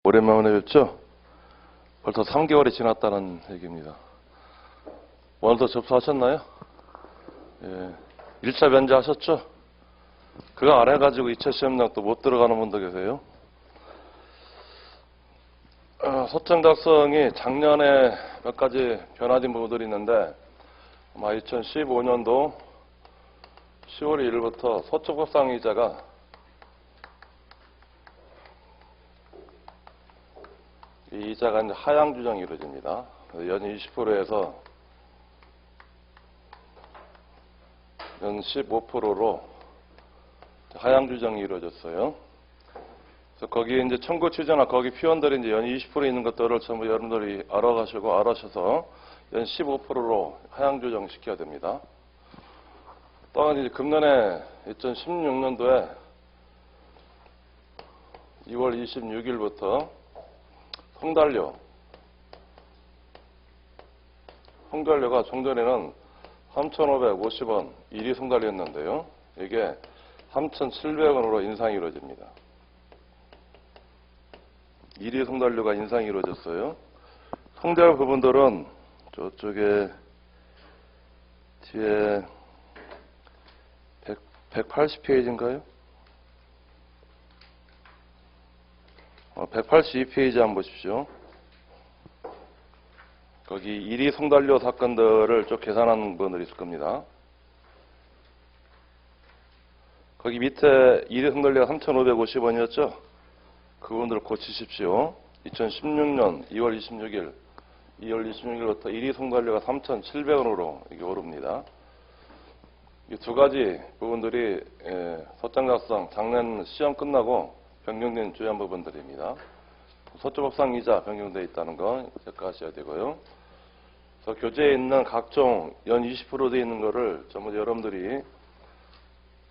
오랜만에 뵙죠? 벌써 3개월이 지났다는 얘기입니다. 원서 접수하셨나요? 예. 1차 면제하셨죠? 그거 안 해가지고 2차 시험장 또 못 들어가는 분도 계세요. 서청 작성이 작년에 몇 가지 변화된 부분들이 있는데 아마 2015년도 10월 1일부터 서초법상 이자가 이 이자가 이제 하향 조정이 이루어집니다. 연 20%에서 연 15%로 하향 조정이 이루어졌어요. 그래서 거기에 이제 청구 취재나 거기 피원들이 이제 연 20% 있는 것들을 전부 여러분들이 알아셔서 연 15%로 하향 조정 시켜야 됩니다. 또한 이제 금년에 2016년도에 2월 26일부터 송달료가 종전에는 3,550원 1위 송달료였는데요. 이게 3,700원으로 인상이 이루어집니다. 1위 송달료가 인상이 이루어졌어요. 송달 부분들은 저쪽에 뒤에 180페이지인가요? 182페이지 한번 보십시오. 거기 1위 송달료 사건들을 쭉 계산하는 분들이 있을 겁니다. 거기 밑에 1위 송달료가 3,550원이었죠? 그분들 고치십시오. 2016년 2월 26일부터 1위 송달료가 3,700원으로 이게 오릅니다. 이 두 가지 부분들이 서청 작성 작년 시험 끝나고 변경된 주요한 부분들입니다. 서초법상 이자 변경되어 있다는 거 체크하셔야 되고요. 그래서 교재에 있는 각종 연 20% 되어 있는 거를 전부 여러분들이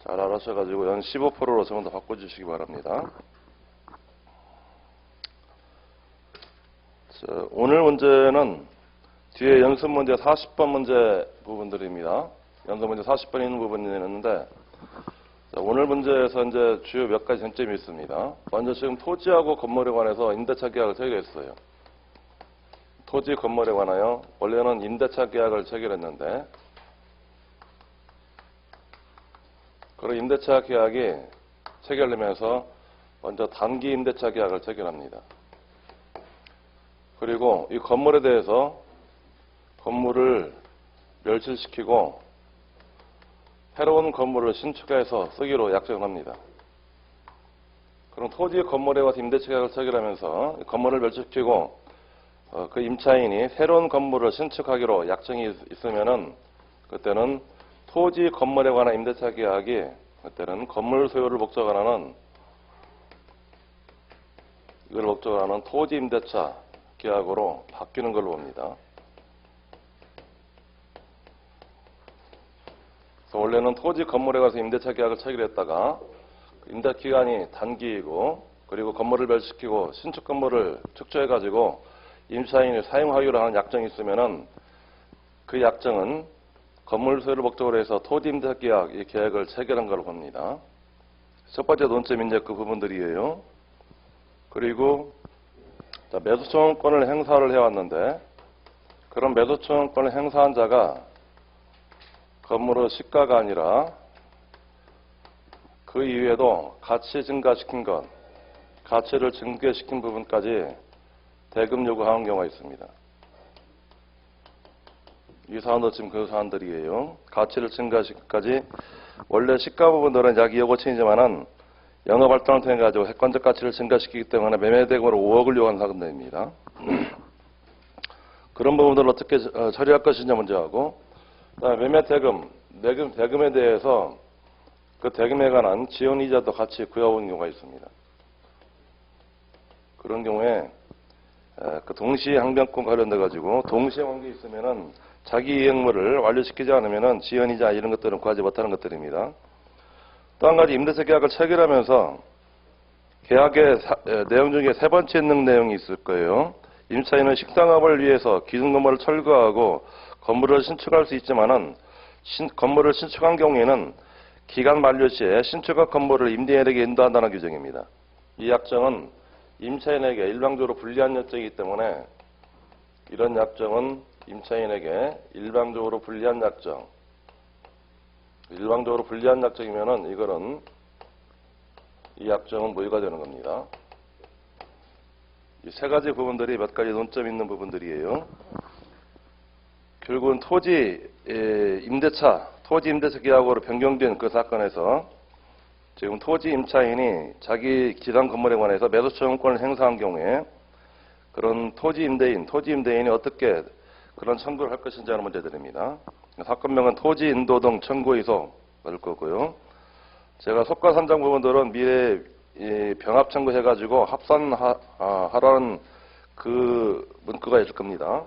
잘 알아셔가지고 연 15%로 전부 다 바꿔주시기 바랍니다. 자, 오늘 문제는 뒤에 연습 문제 40번 문제 부분들입니다. 연습 문제 40번 있는 부분이 있는데 오늘 문제에서 이제 주요 몇 가지 쟁점이 있습니다. 먼저 지금 토지하고 건물에 관해서 임대차 계약을 체결했어요. 토지 건물에 관하여 원래는 임대차 계약을 체결했는데 그런 임대차 계약이 체결되면서 먼저 단기 임대차 계약을 체결합니다. 그리고 이 건물에 대해서 건물을 멸실시키고 새로운 건물을 신축해서 쓰기로 약정을 합니다. 그럼 토지 건물에 와서 임대차 계약을 체결하면서 건물을 멸실시키고 그 임차인이 새로운 건물을 신축하기로 약정이 있으면은 그때는 토지 건물에 관한 임대차 계약이 그때는 건물 소유를 목적으로 하는 이걸 목적으로 하는 토지 임대차 계약으로 바뀌는 걸로 봅니다. 원래는 토지 건물에 가서 임대차 계약을 체결했다가 임대 기간이 단기이고 그리고 건물을 멸실시키고 신축 건물을 축조해가지고 임차인이 사용하기로 하는 약정이 있으면은 그 약정은 건물 소유를 목적으로 해서 토지 임대차 계약 이 계약을 체결한 걸로 봅니다. 첫 번째 논점이 이제 그 부분들이에요. 그리고 매수청원권을 행사를 해왔는데 그런 매수청원권을 행사한 자가 건물의 시가가 아니라 그 이외에도 가치 증가시킨 것, 가치를 증가시킨 부분까지 대금 요구하는 경우가 있습니다. 이 사안도 지금 그 사안들이에요. 가치를 증가시키기까지 원래 시가 부분들은 약 2억 5천이지만은 영업활동을 통해 가지고 객관적 가치를 증가시키기 때문에 매매대금으로 5억을 요구하는 사건들입니다. 그런 부분들을 어떻게 처리할 것이냐 문제하고 그다음에 매매대금, 대금에 대해서 그 대금에 관한 지원이자도 같이 구해오는 경우가 있습니다. 그런 경우에 그 동시항변권 관련돼 가지고 동시에 관계 있으면은 자기 이행물을 완료시키지 않으면은 지원이자 이런 것들은 구하지 못하는 것들입니다. 또 한 가지 임대차 계약을 체결하면서 계약의 내용 중에 세 번째 있는 내용이 있을 거예요. 임차인은 식당업을 위해서 기존 건물을 철거하고 건물을 신축할 수 있지만은 건물을 신축한 경우에는 기간 만료 시에 신축한 건물을 임대인에게 인도한다는 규정입니다. 이 약정은 임차인에게 일방적으로 불리한 약정이기 때문에 이런 약정은 임차인에게 일방적으로 불리한 약정. 일방적으로 불리한 약정이면은 이거는 이 약정은 무효가 되는 겁니다. 이 세 가지 부분들이 몇 가지 논점 있는 부분들이에요. 결국은 토지 임대차 계약으로 변경된 그 사건에서 지금 토지 임차인이 자기 기반 건물에 관해서 매도청구권을 행사한 경우에 그런 토지 임대인이 어떻게 그런 청구를 할 것인지 하는 문제들입니다. 사건명은 토지 인도 등 청구의소 받을 거고요. 제가 속가산정 부분들은 미래 병합 청구해가지고 합산하라는 그 문구가 있을 겁니다.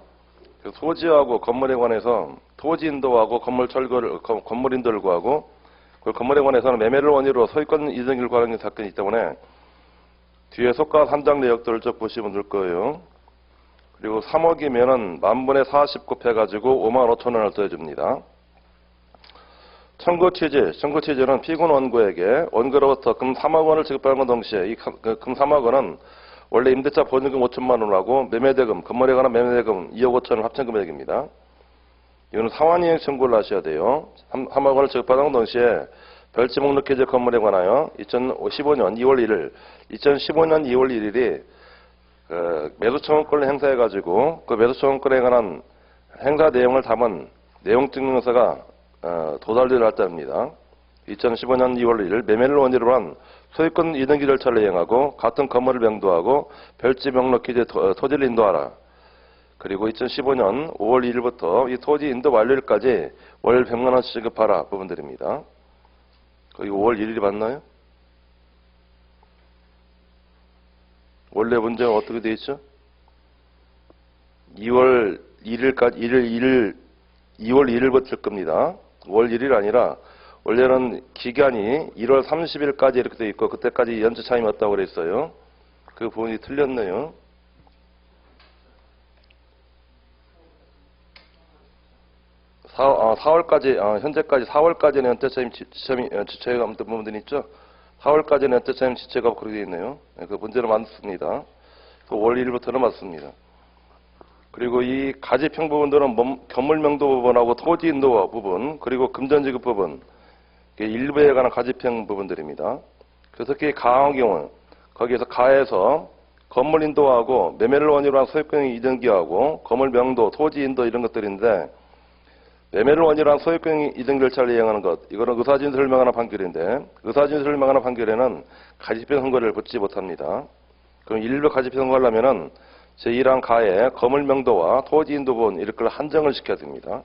토지하고 건물에 관해서 토지 인도하고 건물 인도를 구하고 그 건물에 관해서는 매매를 원인으로 소유권 이전을 구하는 사건이 있기 때문에 뒤에 속가산정 내역들을 쭉 보시면 될 거예요. 그리고 3억이면은 만분의 40 곱해가지고 5만 5천 원을 더해줍니다. 청구 취지는 피고는 원고로부터 금 3억 원을 지급하는 동시에 이 금 3억 원은 원래 임대차 보증금 5천만 원하고 매매대금, 건물에 관한 매매대금 2억 5천 원 합천 금액입니다. 이거는 상환이행 청구를 하셔야 돼요. 3억 원을 지급하는 동시에 별지 목록 해제 건물에 관하여 2015년 2월 1일이 매도청구권을 행사해가지고 그 매도청구권에 관한 행사 내용을 담은 내용증명서가 도달을 할 때입니다. 2015년 2월 1일 매매를 원인으로 한 소유권 이등기 절차를 이행하고 같은 건물을 명도하고 별지 목록 기재 토지를 인도하라. 그리고 2015년 5월 1일부터 이 토지 인도 완료일까지 월 100만 원씩 지급하라 부분들입니다. 거기 5월 1일이 맞나요? 원래 문제가 어떻게 돼 있죠? 2월 1일부터 겁니다. 5월 1일 아니라 원래는 기간이 1월 30일까지 이렇게 돼 있고 그때까지 연체 차임이 없다고 그랬어요. 그 부분이 틀렸네요. 4월까지 현재까지 4월까지는 연체 차임 지체가 없는 부분들이 있죠. 4월까지는 연체 차임 지체가 그렇게 되어 있네요. 그 문제는 맞습니다. 그 5월 1일부터는 맞습니다. 그리고 이 가지평 부분들은 건물명도 부분하고 토지 인도 부분, 그리고 금전지급 부분, 일부에 관한 가지평 부분들입니다. 그래서 특히 가한 경우, 거기에서 가에서 건물 인도하고 매매를 원인으로 한 소유권 이전기하고 건물 명도, 토지 인도 이런 것들인데 매매를 원인으로 한 소유권 이전 절차를 이행하는 것, 이거는 의사진 설명하는 판결인데 의사진 설명하는 판결에는 가지평 선고를 붙지 못합니다. 그럼 일부 가지평 선고하려면은 제1항 가에 건물 명도와 토지 인도 부분 이렇게 한정을 시켜야 됩니다.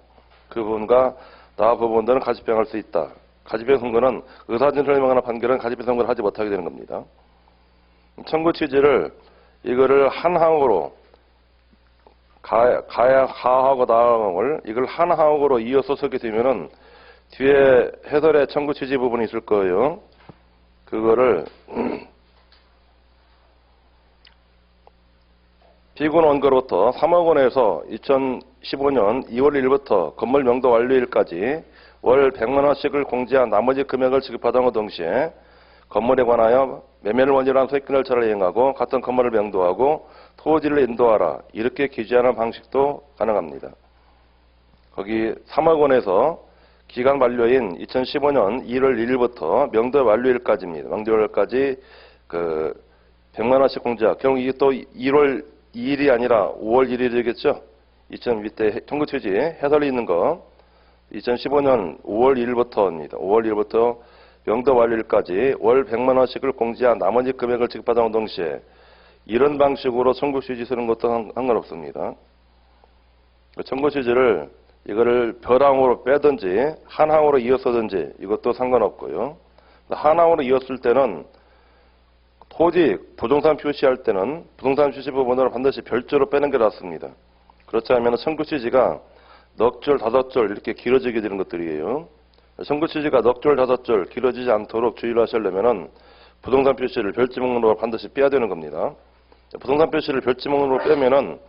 그 부분과 나 부분들은 가지평할 수 있다. 가지평 선고는 의사진 설명하는 판결은 가지평 선고를 하지 못하게 되는 겁니다. 청구 취지를 이거를 한 항으로 가하고 나항을 이걸 한 항으로 이어서 쓰게 되면은 뒤에 해설의 청구 취지 부분이 있을 거예요. 그거를 피고는 원고로부터 3억 원에서 2015년 2월 1일부터 건물 명도 완료일까지 월 100만 원씩을 공제한 나머지 금액을 지급하던 동시에 건물에 관하여 매매를 원인으로 한 소유권 절차를 이행하고 같은 건물을 명도하고 토지를 인도하라. 이렇게 기재하는 방식도 가능합니다. 거기 3억 원에서 기간 만료인 2015년 1월 1일부터 명도 완료일까지입니다. 명도 완료일까지 100만 원씩 공제하. 경우 이게 또 1월 2일이 아니라 5월 1일이겠죠? 2000때 청구 취지 해설이 있는 거 2015년 5월 1일부터입니다. 5월 1일부터 명도 완료일까지 월 100만 원씩을 공제한 나머지 금액을 지급하던 동시에 이런 방식으로 청구 취지 쓰는 것도 상관없습니다. 청구 취지를 이거를 별항으로 빼든지 한 항으로 이어서든지 이것도 상관없고요. 한 항으로 이었을 때는 토지 부동산 표시할 때는 부동산 표시 부분을 반드시 별도로 빼는 게 낫습니다. 그렇지 않으면 청구 취지가 넉 줄, 5줄 이렇게 길어지게 되는 것들이에요. 청구 취지가 넉 줄, 5줄 길어지지 않도록 주의를 하시려면은 부동산 표시를 별지 목록으로 반드시 빼야 되는 겁니다. 부동산 표시를 별지 목록으로 빼면은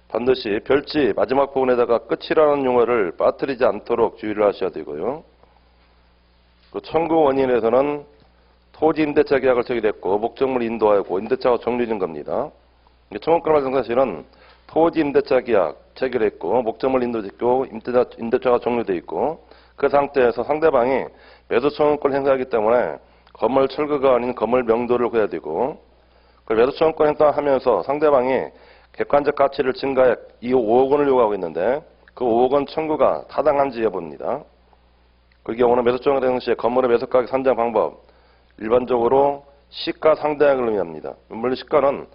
반드시 별지 마지막 부분에다가 끝이라는 용어를 빠뜨리지 않도록 주의를 하셔야 되고요. 그 청구 원인에서는 토지 임대차 계약을 체결했고 목적물 인도하고 임대차가 종료된 겁니다. 청구권을 사실은 토지 임대차 계약 체결했고 목적물 인도됐고 임대차가 종료돼 있고 그 상태에서 상대방이 매수 청구권 행사하기 때문에 건물 철거가 아닌 건물 명도를 구해야 되고 그 매수 청구권 행사하면서 상대방이 객관적 가치를 증가액 5억 원을 요구하고 있는데 그 5억 원 청구가 타당한지 여부입니다. 그 경우는 매수 청구권 행사 시에 건물의 매수 가격 산정 방법 일반적으로 시가 상대액을 의미합니다. 물론 시가는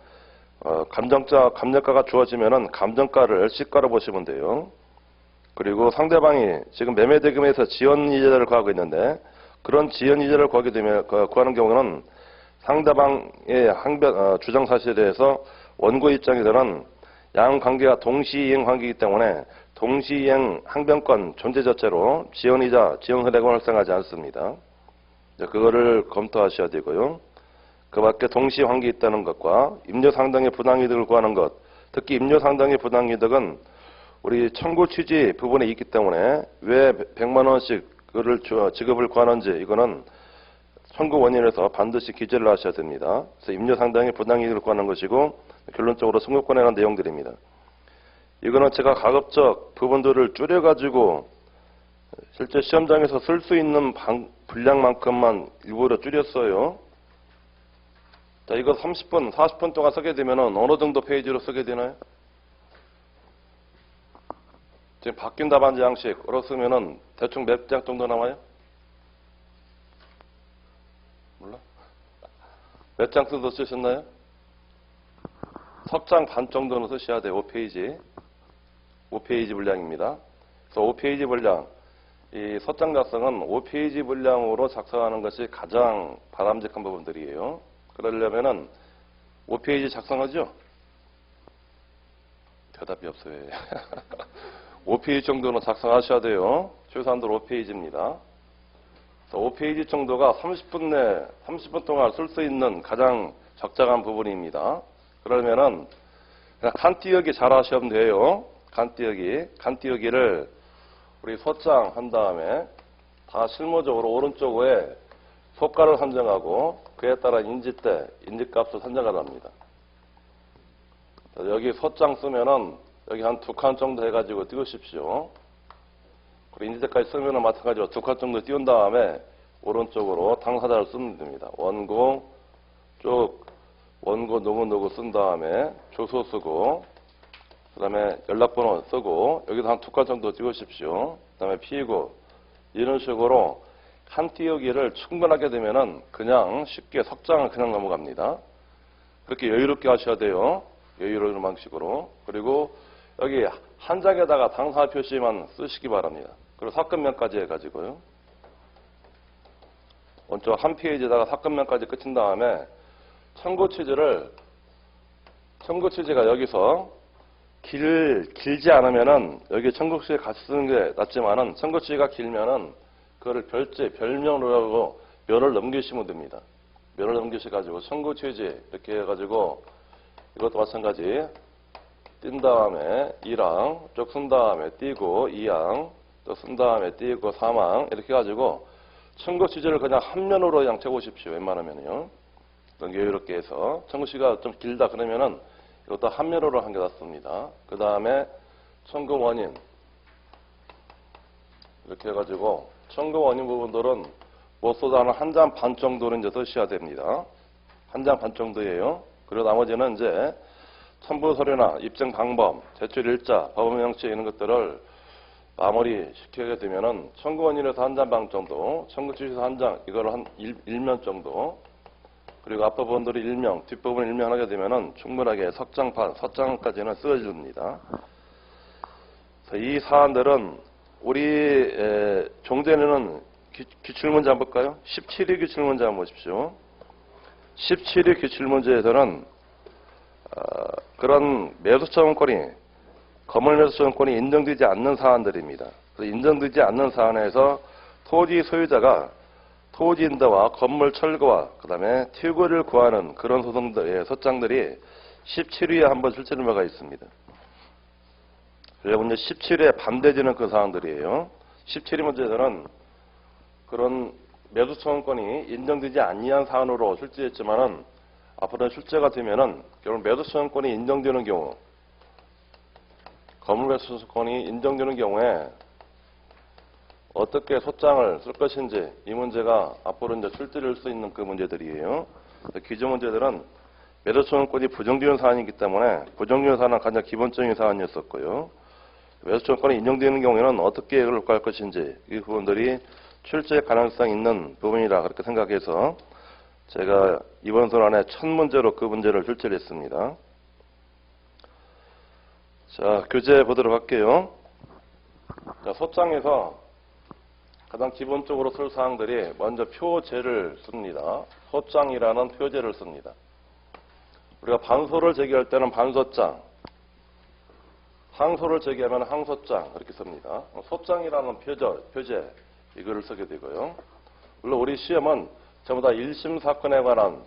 감정가가 주어지면은 감정가를 시가로 보시면 돼요. 그리고 상대방이 지금 매매 대금에서 지연 이자를 구하고 있는데 그런 지연 이자를 구하게 되면 구하는 경우는 상대방의 주장 사실에 대해서 원고 입장에서는 양 관계가 동시이행 관계이기 때문에 동시이행 항변권 존재 자체로 지연 이자, 지연 혜택은 발생하지 않습니다. 그거를 검토하셔야 되고요. 그 밖에 동시 관계 있다는 것과 임료 상당의 부당이득을 구하는 것, 특히 임료 상당의 부당이득은 우리 청구 취지 부분에 있기 때문에 왜 100만 원씩 그를 지급을 구하는지 이거는 청구 원인에서 반드시 기재를 하셔야 됩니다. 그래서 임료 상당의 부당이득을 구하는 것이고 결론적으로 청구권에 관한 내용들입니다. 이거는 제가 가급적 부분들을 줄여가지고 실제 시험장에서 쓸 수 있는 분량만큼만 일부러 줄였어요. 자, 이거 30분, 40분 동안 쓰게 되면 어느 정도 페이지로 쓰게 되나요? 지금 바뀐 답안지 양식으로 쓰면은 대충 몇 장 정도 남아요? 몰라? 몇 장 써서 쓰셨나요? 석 장 반 정도는 쓰셔야 돼요. 5페이지. 5페이지 분량입니다. 그래서 5페이지 분량. 이 서장 작성은 5페이지 분량으로 작성하는 것이 가장 바람직한 부분들이에요. 그러려면은 5페이지 작성하죠? 대답이 없어요. 5페이지 정도는 작성하셔야 돼요. 최소한도로 5페이지입니다. 5페이지 정도가 30분 동안 쓸 수 있는 가장 적당한 부분입니다. 그러면은 그냥 칸띄우기 잘 하시면 돼요. 칸띄우기를 우리 소장 한 다음에 다 실무적으로 오른쪽 에 소가를 산정하고 그에 따라 인지값을 산정을 합니다. 여기 소장 쓰면은 여기 한 2칸 정도 해가지고 띄우십시오. 그리고 인지대까지 쓰면은 마찬가지로 2칸 정도 띄운 다음에 오른쪽으로 당사자를 쓰면 됩니다. 원고 누구 쓴 다음에 주소 쓰고 그 다음에 연락번호 쓰고 여기도 한 2칸 정도 띄우십시오. 그 다음에 피고 이런 식으로 칸 띄우기를 충분하게 되면은 그냥 쉽게 석장을 그냥 넘어갑니다. 그렇게 여유롭게 하셔야 돼요. 여유로운 방식으로. 그리고 여기 한 장에다가 당사 표시만 쓰시기 바랍니다. 그리고 사건명까지 해가지고요. 먼저 한 페이지에다가 사건명까지 끝인 다음에 청구 취지가 여기서 길지 않으면은 여기 청구 취지 같이 쓰는 게 낫지만은 청구 취지가 길면은 그거를 별명으로 하고 멸을 넘기시면 됩니다. 멸을 넘기셔가지고 청구 취지 이렇게 해가지고 이것도 마찬가지 띈 다음에 2랑 쭉 쓴 다음에 띄고 2항 또 쓴 다음에 띄고 3항 이렇게 해가지고 청구 취지를 그냥 한 면으로 그냥 채우십시오. 웬만하면요. 여유롭게 해서 청구 취지가 좀 길다 그러면은 이것도 한 면으로 한 게 낫습니다. 그 다음에 청구 원인 이렇게 해가지고 청구 원인 부분들은 못보다는 한 장 반 정도는 이제 쓰셔야 됩니다. 한 장 반 정도예요. 그리고 나머지는 이제 첨부 서류나 입증 방법, 제출 일자, 법원 명치 이런 것들을 마무리 시키게 되면은 청구 원인에서 한 장 반 정도, 청구 취지에서 한 장, 이거를 한 1면 정도, 그리고 앞부분들이 1명, 뒷부분 1명 하게 되면은 충분하게 석장 반, 서장까지는 쓰여집니다. 이 사안들은 우리 종전에는 기출문제 한번 볼까요? 17위 기출문제 한번 보십시오. 17위 기출문제에서는 그런 매수청구권이 건물 매수청구권이 인정되지 않는 사안들입니다. 그래서 인정되지 않는 사안에서 토지 소유자가 토지 인도와 건물 철거와 그 다음에 퇴거를 구하는 그런 소송들의 소장들이 17위에 한번 출제된 바가 있습니다. 그리고 이제 17위에 반대되는 그 사항들이에요. 17위 문제에서는 그런 매수청구권이 인정되지 아니한 사안으로 출제했지만은 앞으로 출제가 되면은 결국 매수청구권이 인정되는 경우, 건물 매수청구권이 인정되는 경우에 어떻게 소장을 쓸 것인지 이 문제가 앞으로 이제 출제될 수 있는 그 문제들이에요. 기존 문제들은 매수청구권이 부정되는 사안이기 때문에 부정되는 사안은 가장 기본적인 사안이었었고요. 매수청구권이 인정되는 경우에는 어떻게 해결할 것인지 이 부분들이 출제 가능성 있는 부분이라 그렇게 생각해서 제가 이번 선안에 첫 문제로 그 문제를 출제를 했습니다. 자, 교재 보도록 할게요. 자, 소장에서 가장 기본적으로 쓸 사항들이 먼저 표제를 씁니다. 소장이라는 표제를 씁니다. 우리가 반소를 제기할 때는 반소장, 항소를 제기하면 항소장 이렇게 씁니다. 소장이라는 표제 이거를 쓰게 되고요. 물론 우리 시험은 전부 다 1심 사건에 관한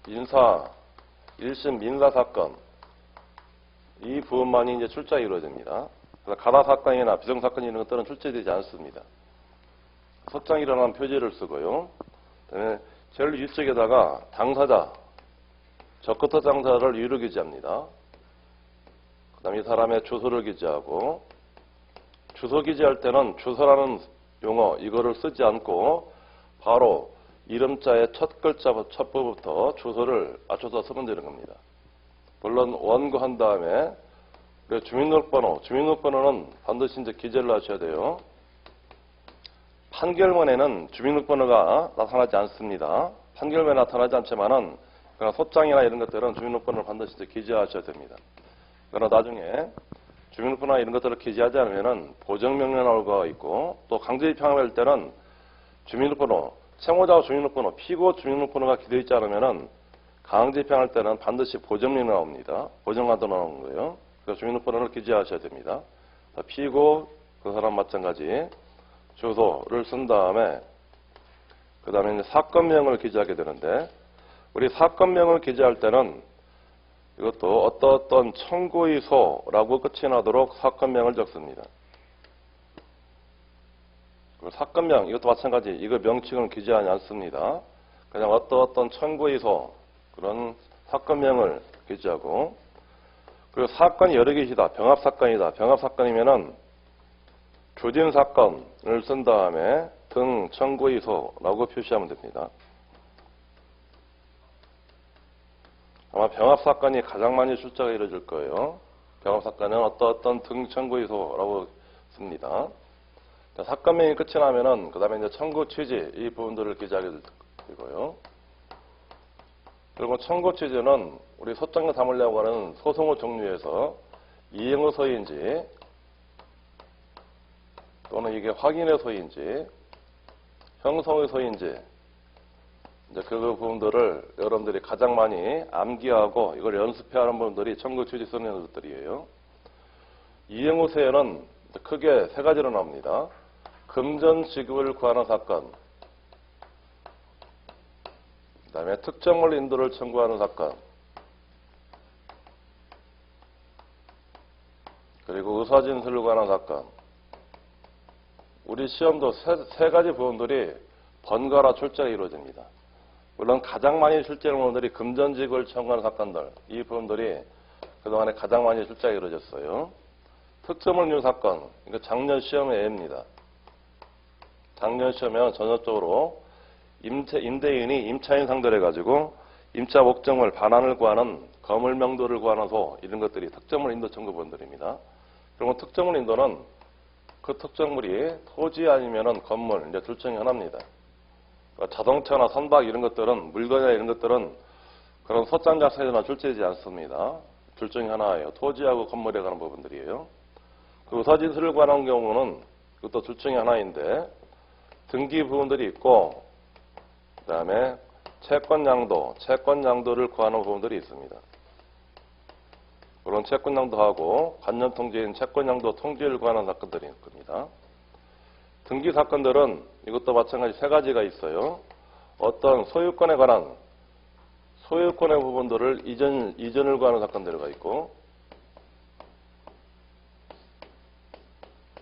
1심 민사 사건 이 부분만이 이제 출제가 이루어집니다. 그래서 가다 사건이나 비정 사건 이런 것들은 출제되지 않습니다. 소장이라는 표제를 쓰고요. 그다음에 제일 위쪽에다가 당사자, 적부터 당사자를 유로 기재합니다. 그 다음에 이 사람의 주소를 기재하고, 주소 기재할 때는 주소라는 용어 이거를 쓰지 않고 바로 이름자의 첫 글자 첫 부부터 주소를 맞춰서 쓰면 되는 겁니다. 물론 원고한 다음에 주민등록번호는 반드시 이제 기재를 하셔야 돼요. 판결문에는 주민등록번호가 나타나지 않습니다. 판결문에 나타나지 않지만은 그러나 소장이나 이런 것들은 주민등록번호를 반드시 이제 기재하셔야 됩니다. 그러나 나중에 주민등록번호나 이런 것들을 기재하지 않으면은 보정명령 나올 거가 있고 또 강제 입양할 때는 주민등록번호, 채무자와 주민등록번호, 피고 주민등록번호가 기재되어 있지 않으면은 강제 입양할 때는 반드시 보정명령 나옵니다. 보정관도 나오는 거예요. 그래서 주민등록번호를 기재하셔야 됩니다. 피고 그 사람 마찬가지 주소를 쓴 다음에 그 다음에 이제 사건명을 기재하게 되는데 우리 사건명을 기재할 때는 이것도 어떤 청구의소라고 끝이 나도록 사건명을 적습니다. 사건명 이것도 마찬가지 이거 명칭을 기재하지 않습니다. 그냥 어떤 청구의소 그런 사건명을 기재하고 그리고 사건이 여러 개이다. 병합사건이다. 병합사건이면은 조진사건을 쓴 다음에 등 청구의소라고 표시하면 됩니다. 아마 병합사건이 가장 많이 출제가 이루어질 거예요. 병합사건은 어떤 등 청구의소라고 씁니다. 자, 사건명이 끝이 나면은 그 다음에 이제 청구 취지 이 부분들을 기재하게 되고요. 그리고 청구 취지는 우리 소장에 담으려고 하는 소송의 종류에서 이행의 소인지 또는 이게 확인의 소인지 형성의 소인지 이제 그 부분들을 여러분들이 가장 많이 암기하고 이걸 연습해야 하는 분들이 청구 취지 쓰는 것들이에요. 이행의 소에는 크게 세 가지로 나옵니다. 금전 지급을 구하는 사건, 그 다음에 특정물 인도를 청구하는 사건, 그리고 의사진술을 구하는 사건. 우리 시험도 세 가지 부분들이 번갈아 출제가 이루어집니다. 물론 가장 많이 출제하는 부분들이 금전지급을 청구하는 사건들, 이 부분들이 그동안에 가장 많이 출제가 이루어졌어요. 특정물 인도 사건, 이거 작년 시험의 예입니다. 작년 시험에는 전형적으로 임대인이 임차인 상대를 해가지고 임차 목적물 반환을 구하는 거물 명도를 구하는 소 이런 것들이 특정물 인도 청구본들입니다. 그리고 특정물 인도는 그 특정물이 토지 아니면은 건물 이제 둘 중에 하나입니다. 그러니까 자동차나 선박 이런 것들은 물건이나 이런 것들은 그런 소장 자체에나 출제되지 않습니다. 둘 중에 하나예요. 토지하고 건물에 관한 부분들이에요. 그 의사진술을 관한 경우는 그것도 둘 중에 하나인데 등기 부분들이 있고 그 다음에 채권양도를 구하는 부분들이 있습니다. 그런 채권양도하고 관념통지인 채권양도 통지를 구하는 사건들이 있습니다. 등기 사건들은 이것도 마찬가지 세 가지가 있어요. 어떤 소유권에 관한 소유권의 부분들을 이전을 구하는 사건들이 있고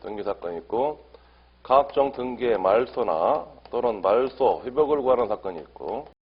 등기 사건이 있고 각종 등기의 말소나 또는 말소, 회복을 구하는 사건이 있고